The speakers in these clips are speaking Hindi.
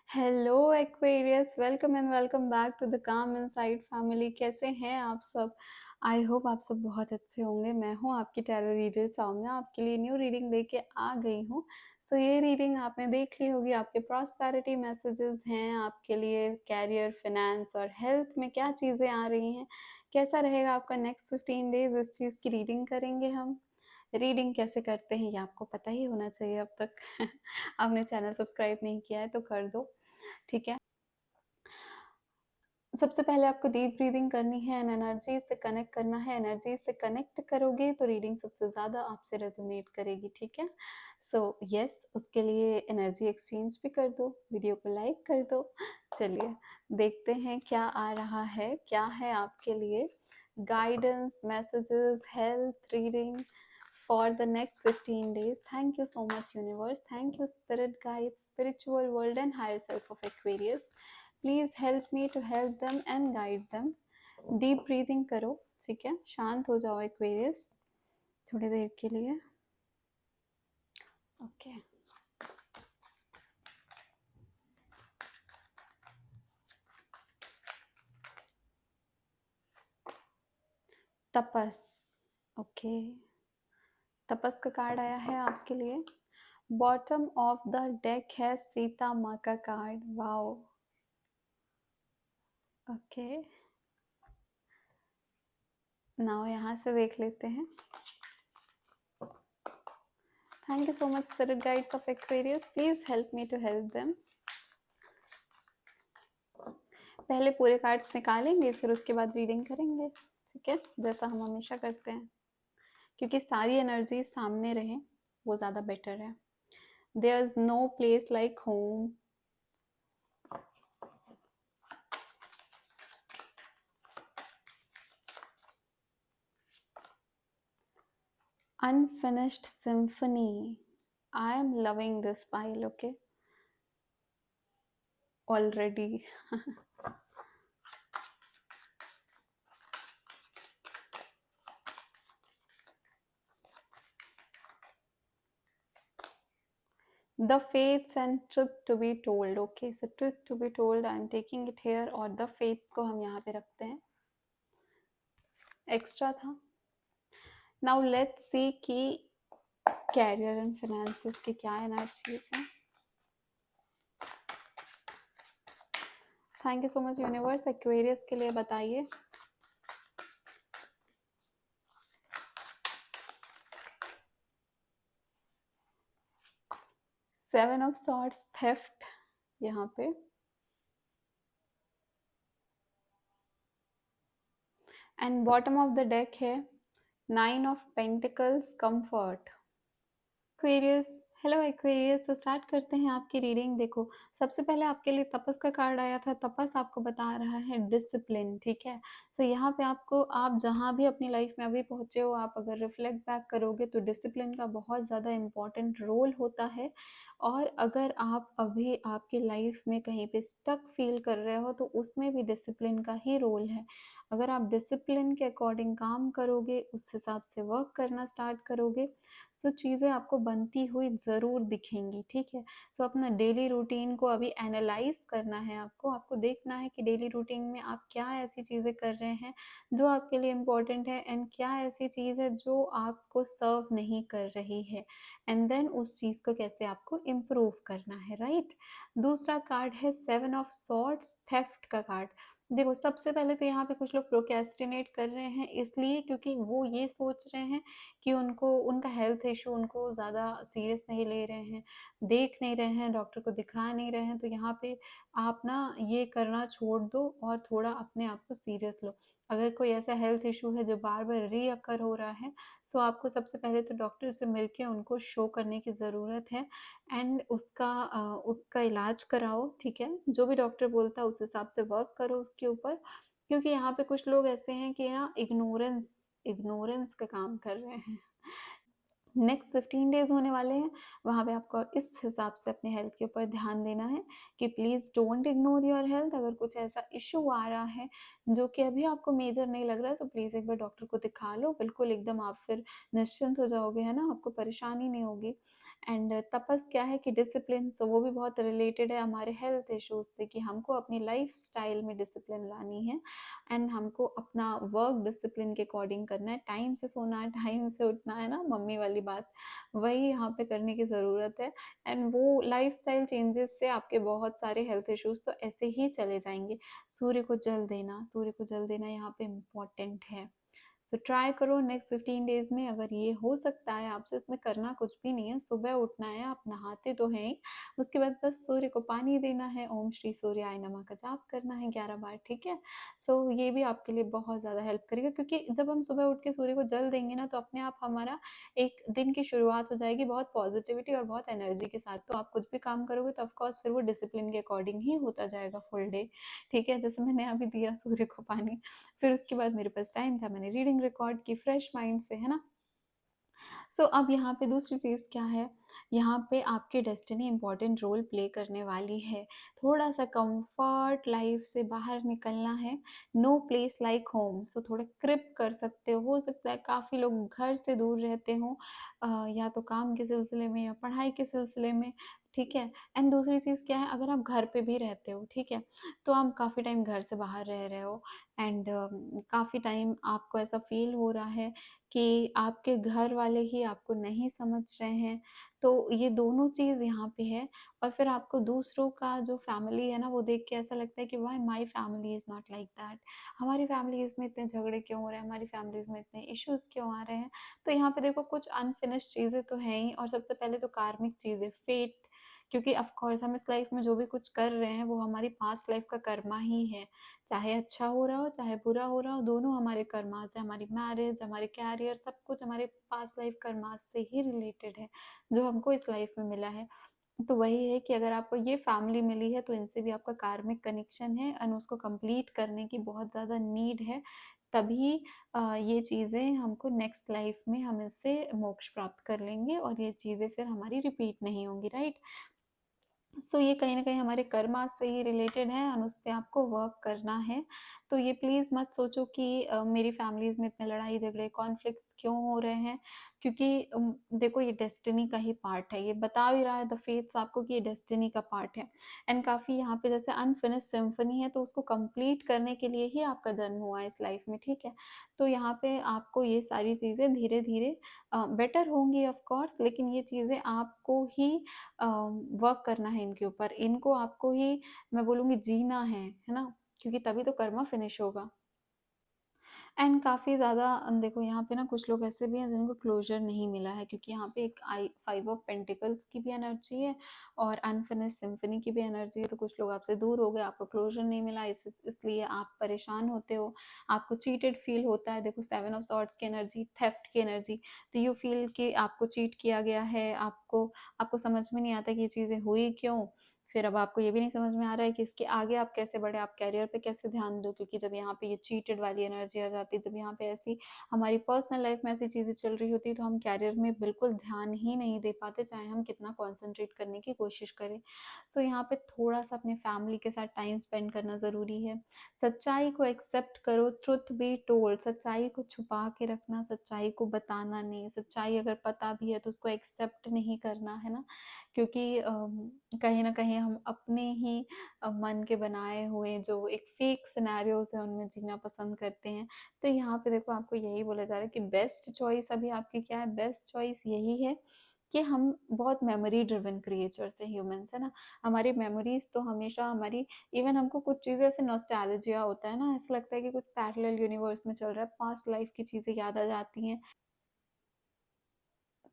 Hello Aquarius, welcome and welcome back to the calm inside family. कैसे हैं आप सब? आई होप आप सब बहुत अच्छे होंगे। मैं हूं आपकी टैरो रीडर सौम्या, आपके लिए न्यू रीडिंग लेके आ गई हूं। सो ये रीडिंग आपने देख ली होगी। आपके प्रॉस्पेरिटी मैसेजेस हैं आपके लिए। कैरियर, फिनेंस और हेल्थ में क्या चीज़ें आ रही हैं, कैसा रहेगा आपका नेक्स्ट 15 डेज, इस चीज़ की रीडिंग करेंगे हम। रीडिंग कैसे करते हैं ये आपको पता ही होना चाहिए अब तक। आपने चैनल सब्सक्राइब नहीं किया है तो कर दो, ठीक है। सबसे पहले आपको डीप ब्रीदिंग करनी है एंड एनर्जी से कनेक्ट करना है। एनर्जी से कनेक्ट करोगे तो रीडिंग सबसे ज़्यादा आपसे रेजोनेट करेगी, ठीक है। सो यस, उसके लिए एनर्जी एक्सचेंज भी कर दो, वीडियो को लाइक कर दो। चलिए देखते हैं क्या आ रहा है, क्या है आपके लिए guidance, messages, health reading for the next 15 days. Thank you so much universe, thank you spirit guides, spiritual world and higher self of Aquarius. Please help me to help them and guide them. Deep breathing करो, ठीक है। शांत हो जाओ एक्वेरियस थोड़ी देर के लिए। ओके तपस, ओके तपस का कार्ड आया है आपके लिए। बॉटम ऑफ द डेक है सीता माँ का कार्ड। वाओ, ओके नाउ यहाँ से देख लेते हैं। Thank you so much spirit guides of Aquarius. Please help me to help them. पहले पूरे कार्ड्स निकालेंगे फिर उसके बाद रीडिंग करेंगे, ठीक है, जैसा हम हमेशा करते हैं, क्योंकि सारी एनर्जी सामने रहे वो ज़्यादा बेटर है। There is no place like home. Unfinished symphony. I am loving this pile, okay? Already. The fates and truth to be told, okay? So truth to be told, I am taking it here, और the fates को हम यहाँ पे रखते हैं, एक्स्ट्रा था। नाउ लेट्स सी कि कैरियर एंड फाइनेंसेस की क्या एनर्जीज हैं। Thank you so much universe, Aquarius के लिए बताइए। सेवन ऑफ सॉर्ड्स, थेफ्ट यहाँ पे, and bottom of the deck है nine of pentacles, comfort. Aquarius, hello Aquarius, तो स्टार्ट करते हैं आपकी रीडिंग। देखो सबसे पहले आपके लिए तपस का कार्ड आया था। तपस आपको बता रहा है डिसिप्लिन, ठीक है। सो यहाँ पे आपको, आप जहाँ भी अपनी लाइफ में अभी पहुँचे हो, आप अगर रिफ्लेक्ट बैक करोगे तो डिसिप्लिन का बहुत ज़्यादा इम्पॉर्टेंट रोल होता है। और अगर आप अभी आपकी लाइफ में कहीं पे स्टक फील कर रहे हो तो उसमें भी डिसिप्लिन का ही रोल है। अगर आप डिसिप्लिन के अकॉर्डिंग काम करोगे, उस हिसाब से वर्क करना स्टार्ट करोगे, सो चीज़ें आपको बनती हुई ज़रूर दिखेंगी, ठीक है। सो अपना डेली रूटीन को अभी एनालाइज करना है आपको। आपको देखना है कि डेली रूटीन में आप क्या ऐसी चीज़ें कर रहे हैं जो आपके लिए इम्पोर्टेंट है, एंड क्या ऐसी चीज़ है जो आपको सर्व नहीं कर रही है, एंड देन उस चीज़ को कैसे आपको इम्प्रूव करना है, राइट। दूसरा कार्ड है सेवन ऑफ सॉर्ड्स, थेफ्ट का कार्ड। देखो सबसे पहले तो यहाँ पे कुछ लोग प्रोक्रेस्टिनेट कर रहे हैं, इसलिए क्योंकि वो ये सोच रहे हैं कि उनको, उनका हेल्थ इशू उनको ज़्यादा सीरियस नहीं ले रहे हैं, देख नहीं रहे हैं, डॉक्टर को दिखा नहीं रहे हैं। तो यहाँ पे आप ना ये करना छोड़ दो और थोड़ा अपने आप को सीरियस लो। अगर कोई ऐसा हेल्थ इशू है जो बार बार रीअकर हो रहा है, सो आपको सबसे पहले तो डॉक्टर से मिलके उनको शो करने की ज़रूरत है, एंड उसका इलाज कराओ, ठीक है। जो भी डॉक्टर बोलता है उस हिसाब से वर्क करो उसके ऊपर, क्योंकि यहाँ पे कुछ लोग ऐसे हैं कि यहाँ इग्नोरेंस इग्नोरेंस का काम कर रहे हैं। नेक्स्ट 15 डेज होने वाले हैं, वहाँ पे आपको इस हिसाब से अपने हेल्थ के ऊपर ध्यान देना है कि please don't ignore your health. अगर कुछ ऐसा इशू आ रहा है जो कि अभी आपको मेजर नहीं लग रहा है, तो प्लीज़ एक बार डॉक्टर को दिखा लो, बिल्कुल एकदम आप फिर निश्चिंत हो जाओगे, है ना, आपको परेशानी नहीं होगी। एंड तपस क्या है कि डिसिप्लिन, सो वो भी बहुत रिलेटेड है हमारे हेल्थ इश्यूज से, कि हमको अपनी लाइफ स्टाइल में डिसिप्लिन लानी है एंड हमको अपना वर्क डिसिप्लिन के अकॉर्डिंग करना है। टाइम से सोना है, टाइम से उठना है ना, मम्मी वाली बात वही यहाँ पे करने की ज़रूरत है। एंड वो लाइफस्टाइल चेंजेस से आपके बहुत सारे हेल्थ इश्यूज तो ऐसे ही चले जाएंगे। सूर्य को जल देना, सूर्य को जल देना यहाँ पे इम्पोर्टेंट है। सो ट्राई करो नेक्स्ट 15 डेज में, अगर ये हो सकता है आपसे। इसमें करना कुछ भी नहीं है, सुबह उठना है, आप नहाते तो हैं ही, उसके बाद बस सूर्य को पानी देना है, ओम श्री सूर्याय नमः का जाप करना है 11 बार, ठीक है। सो ये भी आपके लिए बहुत ज़्यादा हेल्प करेगा, क्योंकि जब हम सुबह उठ के सूर्य को जल देंगे ना, तो अपने आप हमारा एक दिन की शुरुआत हो जाएगी बहुत पॉजिटिविटी और बहुत एनर्जी के साथ। तो आप कुछ भी काम करोगे तो ऑफकोर्स फिर वो डिसिप्लिन के अकॉर्डिंग ही होता जाएगा फुल डे, ठीक है। जैसे मैंने अभी दिया सूर्य को पानी, फिर उसके बाद मेरे पास टाइम था, मैंने रीडिंग रिकॉर्ड की फ्रेश माइंड से, है ना। अब यहाँ पे दूसरी चीज़ क्या है, यहाँ पे आपकी डेस्टिनी इंपॉर्टेंट रोल प्ले करने वाली है। थोड़ा सा कंफर्ट लाइफ से बाहर निकलना है। नो प्लेस लाइक होम, सो थोड़ा क्रिप कर सकते हो सकता है काफ़ी लोग घर से दूर रहते हो, या तो काम के सिलसिले में या पढ़ाई के सिलसिले में, ठीक है। एंड दूसरी चीज़ क्या है, अगर आप घर पे भी रहते हो, ठीक है, तो आप काफ़ी टाइम घर से बाहर रह रहे हो एंड काफ़ी टाइम आपको ऐसा फील हो रहा है कि आपके घर वाले ही आपको नहीं समझ रहे हैं, तो ये दोनों चीज़ यहाँ पे है। और फिर आपको दूसरों का जो फैमिली है ना, वो देख के ऐसा लगता है कि why my family is not like that, हमारी फैमिलीज़ में इतने झगड़े क्यों हो रहे हैं, हमारी फैमिलीज़ में इतने इश्यूज़ क्यों आ रहे हैं। तो यहाँ पे देखो कुछ अनफिनिश्ड चीज़ें तो हैं ही, और सबसे पहले तो कार्मिक चीज़ें, फेट, क्योंकि ऑफ कोर्स हम इस लाइफ में जो भी कुछ कर रहे हैं वो हमारी पास्ट लाइफ का कर्मा ही है। चाहे अच्छा हो रहा हो चाहे बुरा हो रहा हो, दोनों हमारे कर्मास है। हमारी मैरिज, हमारे कैरियर, सब कुछ हमारे पास्ट लाइफ कर्मास से ही रिलेटेड है, जो हमको इस लाइफ में मिला है। तो वही है कि अगर आपको ये फैमिली मिली है तो इनसे भी आपका कार्मिक कनेक्शन है और उसको कंप्लीट करने की बहुत ज़्यादा नीड है। तभी ये चीज़ें हमको नेक्स्ट लाइफ में हम इससे मोक्ष प्राप्त कर लेंगे और ये चीज़ें फिर हमारी रिपीट नहीं होंगी, राइट। ये कहीं न कहीं हमारे कर्मा से ही रिलेटेड है और उस पे आपको वर्क करना है। तो ये प्लीज़ मत सोचो कि मेरी फैमिलीज़ में इतने लड़ाई झगड़े कॉन्फ्लिक्ट्स क्यों हो रहे हैं, क्योंकि देखो ये डेस्टिनी का ही पार्ट है। ये बता भी रहा है द फेट्स आपको कि ये डेस्टिनी का पार्ट है। एंड काफ़ी यहाँ पे जैसे अनफिनिश्ड सिम्फनी है, तो उसको कंप्लीट करने के लिए ही आपका जन्म हुआ है इस लाइफ में, ठीक है। तो यहाँ पे आपको ये सारी चीज़ें धीरे-धीरे बेटर होंगी ऑफ कोर्स, लेकिन ये चीज़ें आपको ही वर्क करना है इनके ऊपर, इनको आपको ही मैं बोलूँगी जीना है ना? क्योंकि तभी तो कर्मा फिनिश होगा। एंड काफ़ी ज़्यादा देखो यहाँ पे ना कुछ लोग ऐसे भी हैं जिनको क्लोज़र नहीं मिला है, क्योंकि यहाँ पे एक आई 5 ऑफ पेंटिकल्स की भी एनर्जी है और अनफिनिश्ड सिम्फनी की भी एनर्जी है। तो कुछ लोग आपसे दूर हो गए, आपको क्लोज़र नहीं मिला, इसलिए आप परेशान होते हो, आपको चीटेड फ़ील होता है। देखो 7 ऑफ सॉर्ड्स की एनर्जी, थेफ्ट की एनर्जी, तो यू फ़ील कि आपको चीट किया गया है, आपको आपको समझ में नहीं आता कि ये चीज़ें हुई क्यों? फिर अब आपको ये भी नहीं समझ में आ रहा है कि इसके आगे आप कैसे बढ़े, आप करियर पे कैसे ध्यान दो, क्योंकि जब यहाँ पे ये चीटेड वाली एनर्जी आ जाती है, जब यहाँ पे ऐसी हमारी पर्सनल लाइफ में ऐसी चीज़ें चल रही होती है, तो हम करियर में बिल्कुल ध्यान ही नहीं दे पाते, चाहे हम कितना कॉन्सेंट्रेट करने की कोशिश करें। यहाँ पे थोड़ा सा अपने फैमिली के साथ टाइम स्पेंड करना ज़रूरी है। सच्चाई को एक्सेप्ट करो, ट्रुथ बी टोल्ड, सच्चाई को छुपा के रखना, सच्चाई को बताना नहीं, सच्चाई अगर पता भी है तो उसको एक्सेप्ट नहीं करना, है ना। क्योंकि कहीं न कहीं हम अपने ही मन के बनाए हुए जो एक फेक सिनेरियोज़ हैं उनमें जीना पसंद करते हैं। तो यहाँ पे देखो आपको यही बोला जा रहा है कि बेस्ट चॉइस अभी आपकी क्या है, बेस्ट चॉइस यही है कि हम बहुत मेमोरी ड्रिवन क्रिएचर्स हैं, ह्यूमन्स, है ना। हमारी मेमोरीज़ तो हमेशा हमारी, इवन हमको कुछ चीज़ें ऐसे नॉस्टैल्जिया होता है ना, ऐसा लगता है कि कुछ पैरेलल यूनिवर्स में चल रहा है, पास्ट लाइफ की चीज़ें याद आ जाती हैं।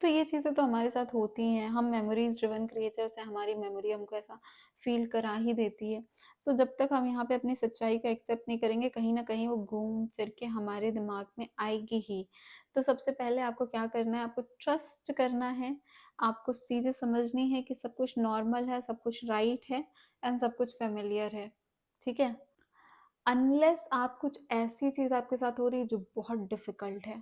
तो ये चीज़ें तो हमारे साथ होती हैं, हम मेमोरीज़ ड्रिवन क्रिएचर्स हैं, हमारी मेमोरी हमको ऐसा फ़ील करा ही देती है। जब तक हम यहाँ पे अपनी सच्चाई को एक्सेप्ट नहीं करेंगे, कहीं न कहीं वो घूम फिर के हमारे दिमाग में आएगी ही। तो सबसे पहले आपको क्या करना है, आपको ट्रस्ट करना है, आपको चीज़ें समझनी है कि सब कुछ नॉर्मल है, सब कुछ राइट है एंड सब कुछ फ़ैमिलियर है, ठीक है? अनलेस आप कुछ ऐसी चीज़ आपके साथ हो रही है जो बहुत डिफ़िकल्ट है,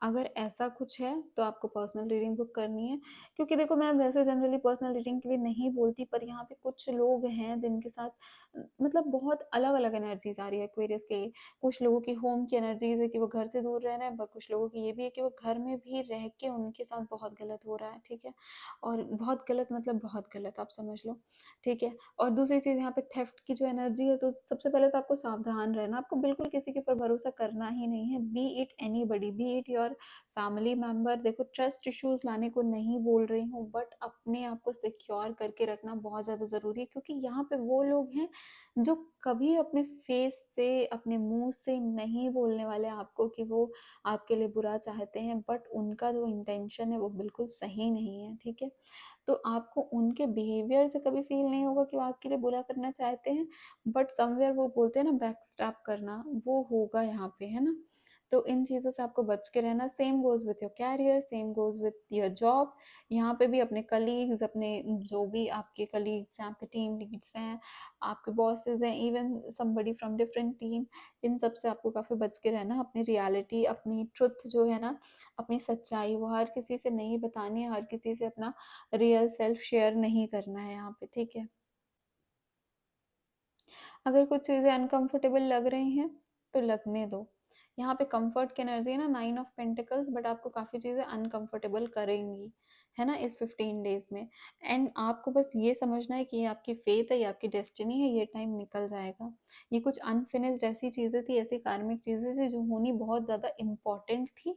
अगर ऐसा कुछ है तो आपको पर्सनल रीडिंग बुक करनी है, क्योंकि देखो मैं वैसे जनरली पर्सनल रीडिंग के लिए नहीं बोलती, पर यहाँ पे कुछ लोग हैं जिनके साथ मतलब बहुत अलग-अलग एनर्जीज़ आ रही है एक्वेरियस के लिए। कुछ लोगों की होम की एनर्जीज़ है कि वो घर से दूर रह रहे हैं, पर कुछ लोगों की ये भी है कि वो घर में भी रह के उनके साथ बहुत गलत हो रहा है, ठीक है? और बहुत गलत मतलब बहुत गलत आप समझ लो, ठीक है? और दूसरी चीज़ यहाँ पे थेफ्ट की जो एनर्जी है, तो सबसे पहले तो आपको सावधान रहना, आपको बिल्कुल किसी के ऊपर भरोसा करना ही नहीं है, B it anybody, B it your family member. देखो ट्रस्ट इश्यूज़ लाने को नहीं बोल रही हूँ, बट अपने आप को सिक्योर करके रखना बहुत ज़्यादा ज़रूरी है, क्योंकि यहाँ पे वो लोग हैं जो कभी अपने फेस से, अपने मुँह से नहीं बोलने वाले आपको कि वो आपके लिए बुरा चाहते हैं, बट उनका जो इंटेंशन है वो बिल्कुल सही नहीं है, ठीक है? तो आपको उनके बिहेवियर से कभी फील नहीं होगा कि वो आपके लिए बुरा करना चाहते हैं, बट समवेयर वो बोलते हैं ना बैकस्टैब करना, वो होगा यहाँ पे, है ना? तो इन चीज़ों से आपको बच के रहना। Same goes with your career, same goes with your job. यहाँ पे भी अपने कलीग्स, अपने जो भी आपके कलीग्स हैं, आपके टीम लीड्स हैं, आपके बॉसेस हैं, even somebody from different team, इन सब से आपको काफ़ी बच के रहना। अपनी रियलिटी, अपनी ट्रुथ जो है ना, अपनी सच्चाई, वो हर किसी से नहीं बतानी है, हर किसी से अपना रियल सेल्फ शेयर नहीं करना है यहाँ पे, ठीक है? अगर कुछ चीज़ें अनकंफर्टेबल लग रही हैं तो लगने दो। यहाँ पे कंफर्ट की एनर्जी है ना, 9 ऑफ पेंटिकल्स, बट आपको काफ़ी चीज़ें अनकंफर्टेबल करेंगी, है ना, इस 15 डेज़ में। एंड आपको बस ये समझना है कि ये आपकी फेथ है, ये आपकी डेस्टिनी है, ये टाइम निकल जाएगा। ये कुछ अनफिनिश्ड ऐसी चीज़ें थी, ऐसी कार्मिक चीज़ें थी जो होनी बहुत ज़्यादा इम्पोर्टेंट थी,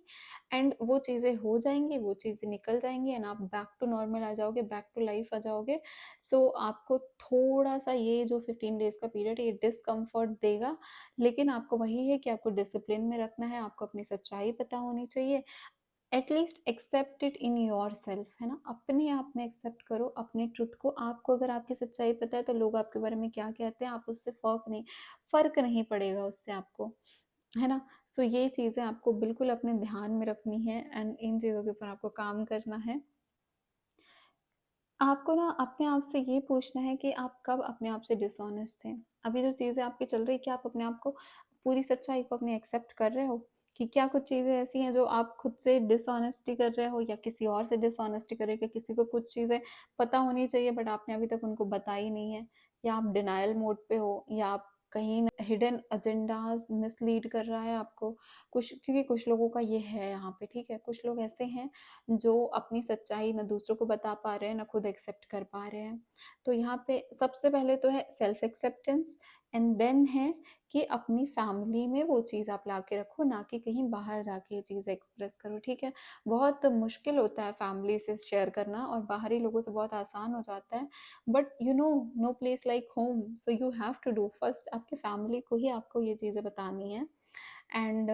एंड वो चीज़ें हो जाएँगी, वो चीज़ें निकल जाएँगी, एंड आप बैक टू नॉर्मल आ जाओगे, बैक टू लाइफ आ जाओगे। सो आपको थोड़ा-सा ये जो 15 डेज़ का पीरियड है, ये डिस्कम्फर्ट देगा, लेकिन आपको वही है कि आपको डिसिप्लिन में रखना है, आपको अपनी सच्चाई पता होनी चाहिए। At least accept it in yourself, है ना? अपने आप में एक्सेप्ट करो अपने ट्रुथ को। आपको अगर आपकी सच्चाई पता है, तो लोग आपके बारे में क्या कहते हैं, आप उससे फ़र्क नहीं पड़ेगा उससे आपको, है ना? सो ये चीज़ें आपको बिल्कुल अपने ध्यान में रखनी है, एंड इन चीज़ों के ऊपर आपको काम करना है। आपको ना अपने आप से ये पूछना है कि आप कब अपने आप से डिसऑनेस्ट थे। अभी जो चीज़ें आपकी चल रही है, क्या आप अपने आप को, पूरी सच्चाई को अपनी एक्सेप्ट कर रहे हो? कि क्या कुछ चीज़ें ऐसी हैं जो आप खुद से डिसऑनेस्टी कर रहे हो, या किसी और से डिसऑनेस्टी कर रहे हो, कि किसी को कुछ चीज़ें पता होनी चाहिए बट आपने अभी तक उनको बताई नहीं है, या आप डिनायल मोड पे हो, या आप कहीं हिडन एजेंडाज़ मिसलीड कर रहा है आपको। कुछ, क्योंकि कुछ लोगों का ये है यहाँ पे, ठीक है? कुछ लोग ऐसे हैं जो अपनी सच्चाई ना दूसरों को बता पा रहे हैं, ना खुद एक्सेप्ट कर पा रहे हैं। तो यहाँ पे सबसे पहले तो है सेल्फ एक्सेप्टेंस, एंड देन है कि अपनी फैमिली में वो चीज़ आप ला के रखो, ना कि कहीं बाहर जाके ये चीज़ एक्सप्रेस करो, ठीक है? बहुत मुश्किल होता है फैमिली से शेयर करना, और बाहरी लोगों से बहुत आसान हो जाता है, but you know, no place like home, so you have to do first आपकी फैमिली को ही आपको ये चीज़ें बतानी है। एंड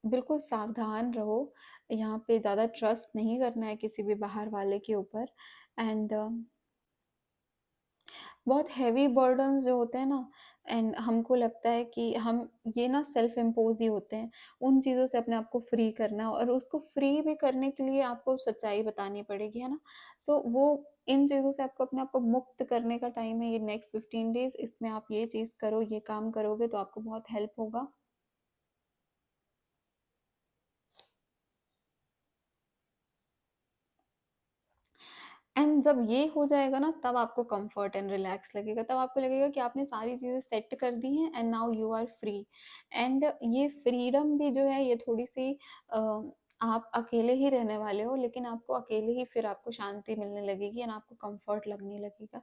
बिल्कुल सावधान रहो, यहाँ पे ज़्यादा ट्रस्ट नहीं करना है किसी भी बाहर वाले के ऊपर। एंड बहुत हैवी बर्डन्स जो होते हैं ना, एंड हमको लगता है कि हम ये ना सेल्फ इम्पोज ही होते हैं, उन चीज़ों से अपने आप को फ्री करना है, और उसको फ्री भी करने के लिए आपको सच्चाई बतानी पड़ेगी, है ना? सो वो इन चीज़ों से आपको अपने आप को मुक्त करने का टाइम है, ये नेक्स्ट 15 डेज, इसमें आप ये चीज़ करो, ये काम करोगे तो आपको बहुत हेल्प होगा। एंड जब ये हो जाएगा ना, तब आपको कंफर्ट एंड रिलैक्स लगेगा, तब आपको लगेगा कि आपने सारी चीज़ें सेट कर दी हैं, and now you are free. And ये फ्रीडम भी जो है, ये थोड़ी सी आप अकेले ही रहने वाले हो, लेकिन आपको अकेले ही फिर आपको शांति मिलने लगेगी, एंड आपको कंफर्ट लगने लगेगा,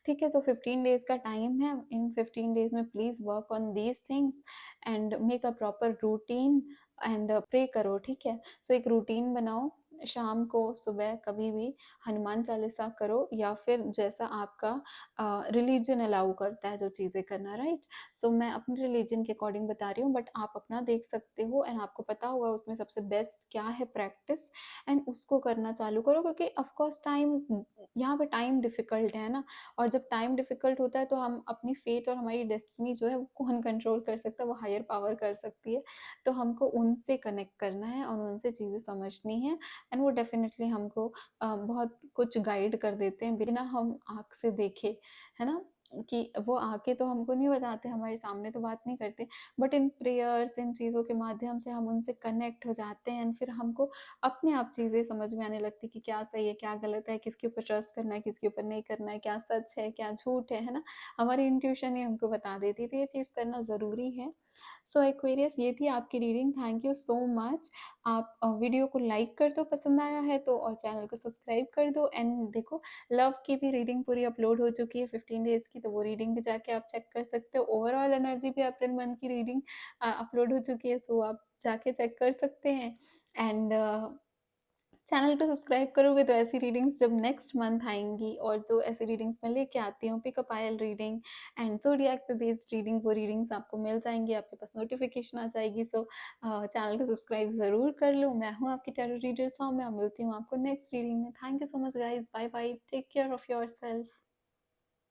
ठीक है? तो 15 डेज का टाइम है, इन 15 डेज में please work on these things, and make a proper routine, and pray करो, ठीक है? सो एक रूटीन बनाओ, शाम को, सुबह, कभी भी हनुमान चालीसा करो, या फिर जैसा आपका रिलीजन अलाउ करता है जो चीज़ें करना, राइट? सो मैं अपने रिलीजन के अकॉर्डिंग बता रही हूँ, बट आप अपना देख सकते हो, एंड आपको पता होगा उसमें सबसे बेस्ट क्या है प्रैक्टिस, एंड उसको करना चालू करो, क्योंकि ऑफ कोर्स टाइम, यहाँ पे टाइम डिफिकल्ट है ना, और जब टाइम डिफिकल्ट होता है तो हम अपनी फेट और हमारी डेस्टिनी जो है वो कौन कंट्रोल कर सकता है, वो हायर पावर कर सकती है। तो हमको उनसे कनेक्ट करना है और उनसे चीज़ें समझनी है, एंड वो डेफिनेटली हमको बहुत कुछ गाइड कर देते हैं बिना हम आँख से देखे, है ना? कि वो आके तो हमको नहीं बताते, हमारे सामने तो बात नहीं करते, बट इन प्रेयर्स, इन चीज़ों के माध्यम से हम उनसे कनेक्ट हो जाते हैं एंड फिर हमको अपने आप चीज़ें समझ में आने लगती कि क्या सही है, क्या गलत है, किसके ऊपर ट्रस्ट करना है, किसके ऊपर नहीं करना है, क्या सच है, क्या झूठ है ना? हमारी इंट्यूशन ही हमको बता देती है, तो ये चीज़ करना ज़रूरी है। सो एक्वेरियस, ये थी आपकी reading. Thank you so much. आप वीडियो को लाइक कर दो पसंद आया है तो, और चैनल को सब्सक्राइब कर दो। एंड देखो, लव की भी रीडिंग पूरी अपलोड हो चुकी है 15 डेज़ की, तो वो रीडिंग भी जाके आप चेक कर सकते हो। ओवरऑल एनर्जी भी अप्रैल मंथ की रीडिंग अपलोड हो चुकी है, सो आप जाके चेक कर सकते हैं। एंड चैनल को सब्सक्राइब करोगे तो ऐसी रीडिंग्स जब नेक्स्ट मंथ आएँगी, और जो ऐसी रीडिंग्स मैं लेके आती हूँ, pickup oil reading and zodiac पे बेस्ड रीडिंग, वो रीडिंग्स आपको मिल जाएँगी, आपके पास नोटिफ़िकेशन आ जाएगी। सो चैनल को सब्सक्राइब ज़रूर कर लो। मैं हूँ आपकी टैरो रीडर सौम्या, मिलती हूँ आपको नेक्स्ट रीडिंग में। Thank you so much guys, bye bye, take care of yourself.